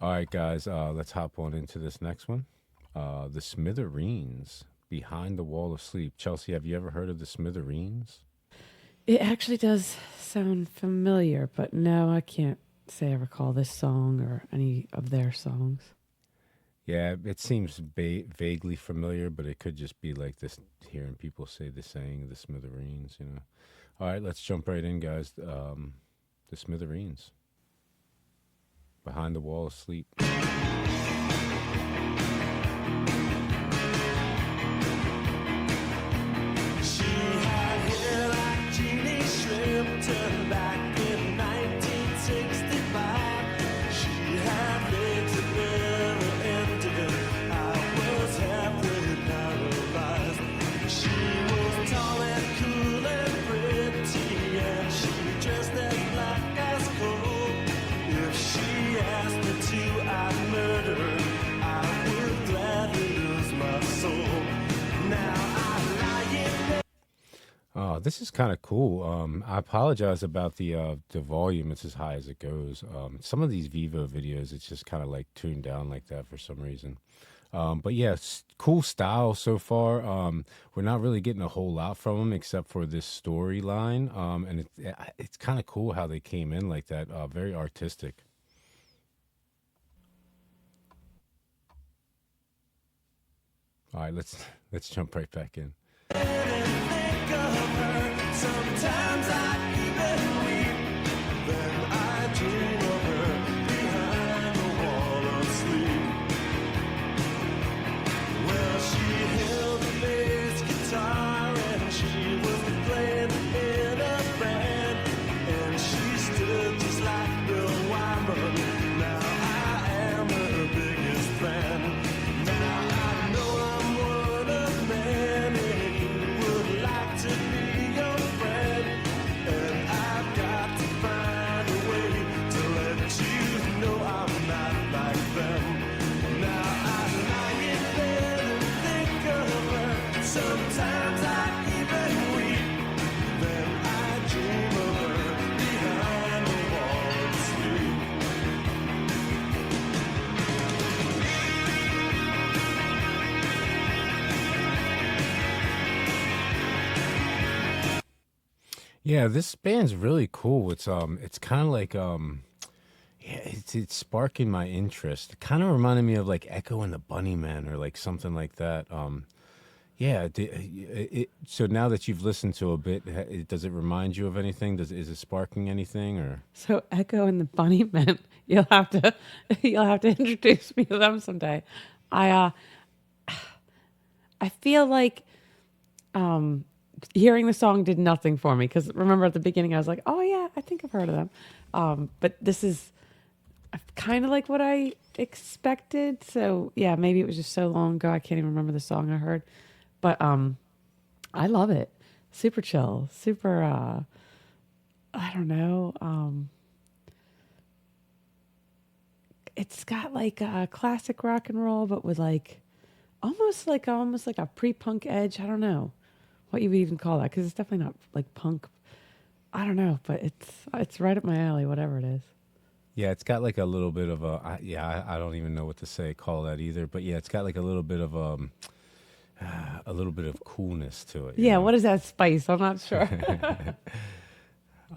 All right, guys, let's hop on into this next one. The Smithereens, Behind the Wall of Sleep. Chelsea, have you ever heard of the Smithereens? It actually does sound familiar, but no, I can't say I recall this song or any of their songs. Yeah, it seems vaguely familiar, but it could just be like this hearing people say the saying, the Smithereens. All right, let's jump right in, guys. The Smithereens, Behind the Wall of Sleep. She had hair like Jeannie Shrimpton back in 1965. She had legs that never ended. I was halfway paralyzed. She was tall and cool and pretty, and she dressed as black as coal. If she asked me to, I'd murder her. I would gladly lose my soul. Now I lie in bed. Oh, this is kind of cool. I apologize about the volume. It's as high as it goes. Some of these Vivo videos, it's just kind of like tuned down like that for some reason. But yeah, cool style so far. We're not really getting a whole lot from them except for this storyline. And it's kind of cool how they came in like that. Very artistic. All right, let's jump right back in. Think of her. Sometimes I even weep. Then I dream of her behind the wall of sleep. Well, she held a bass guitar and she was playing in a band. And she stood just like Bill Wyman. Now I am her biggest fan. Now I know I'm one of many who would like to be your friend. And I've got to find a way to let you know I'm not like them. Now I lie in bed and think of her. Sometimes I even weep. Then I dream of her behind the wall of sleep. Yeah, this band's really cool. It's kind of like yeah, it's sparking my interest. It kind of reminded me of like Echo and the Bunnymen or like something like that. Yeah. So now that you've listened to a bit, does it remind you of anything? Is it sparking anything or? So Echo and the Bunnymen, you'll have to you'll have to introduce me to them someday. I uh I feel like hearing the song did nothing for me because remember at the beginning I was like, oh yeah, I think I've heard of them. But this is kind of like what I expected. So yeah, maybe it was just so long ago I can't even remember the song I heard. But I love it. Super chill, super I don't know. It's got like a classic rock and roll, but with like almost like a pre-punk edge. I don't know what you would even call that because it's definitely not like punk. I don't know, but it's right up my alley. Whatever it is. Yeah, it's got like a little bit of I don't even know what to say call that either, but yeah, it's got like a little bit of a little bit of coolness to it, you Yeah, know. what is that spice? I'm not sure.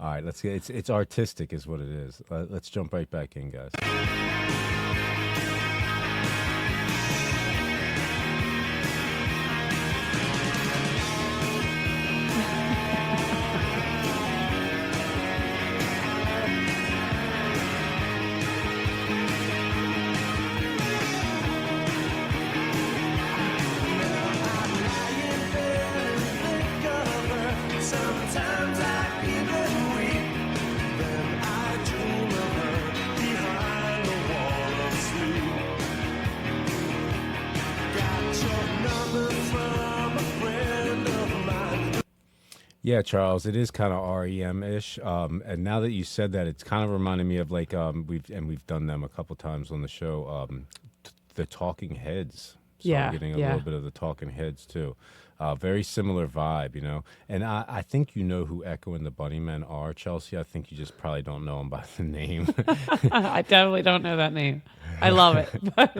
All right, let's get it's artistic is what it is. Let's jump right back in, guys. Sometimes I even weep. Then I dream of her behind the wall of sleep. Got your number from a friend of mine. Yeah, Charles, it is kind of REM ish. And now that you said that, it's kind of reminding me of like we've done them a couple times on the show. The Talking Heads. So I'm Yeah, getting a little yeah. bit of the Talking Heads too. Very similar vibe, you know. And I think you know who Echo and the Bunnymen are, Chelsea. I think you just probably don't know them by the name. I definitely don't know that name. I love it. But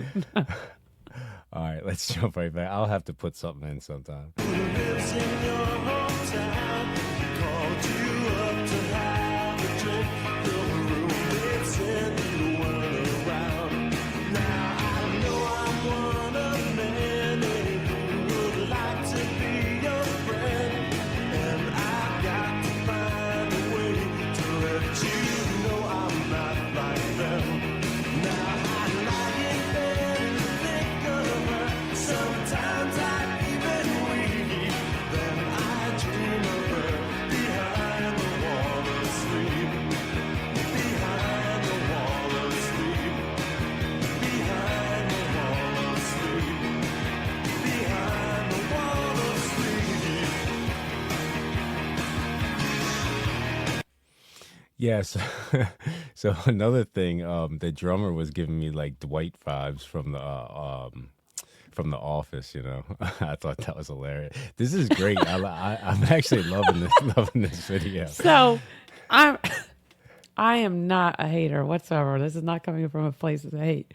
All right, let's jump right back. I'll have to put something in sometime. Lives in your hometown. Called you up to have a drink. Your roommate said you weren't around. Now I know I'm one of many who would like to be your friend, and I've got to find a way to let you know I'm not like them. Now I lie in bed and think of her. Sometimes I even weep. Then I dream of her behind the wall of sleep. Behind the wall of sleep. Behind the wall of sleep. Behind the wall of sleep. Yes. So another thing, the drummer was giving me like Dwight vibes from the Office. You know, I thought that was hilarious. This is great. I'm actually loving this loving this video. so I'm I am not a hater whatsoever. This is not coming from a place of hate.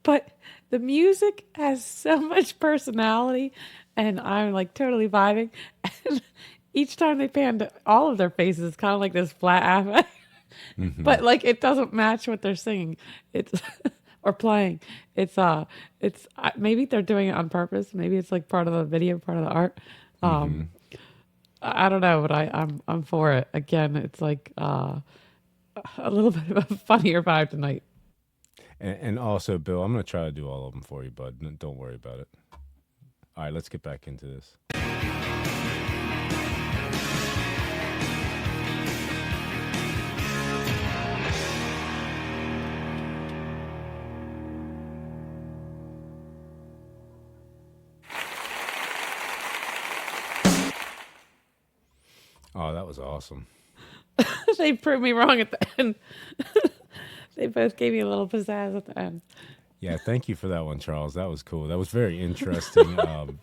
But the music has so much personality and I'm like totally vibing. And each time they pan to all of their faces, it's kind of like this flat affect. But like it doesn't match what they're singing. It's or playing. Maybe they're doing it on purpose. Maybe it's like part of the video, part of the art. Um I don't know, but I'm for it. Again, it's like a little bit of a funnier vibe tonight. And also, Bill, I'm gonna try to do all of them for you, bud. Don't worry about it. All right, let's get back into this. Oh, that was awesome. They proved me wrong at the end. They both gave me a little pizzazz at the end. Yeah, thank you for that one, Charles. That was cool. That was very interesting.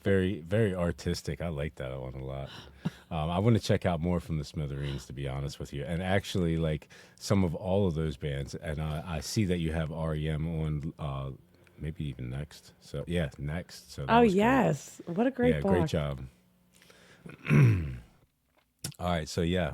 Very artistic. I like that one a lot. I want to check out more from the Smithereens, to be honest with you. And actually, like some of all of those bands. And I see that you have REM on, maybe even Next. So yeah, Next. So that Oh was great. yes, what a great Yeah, book. great job. All right, so yeah,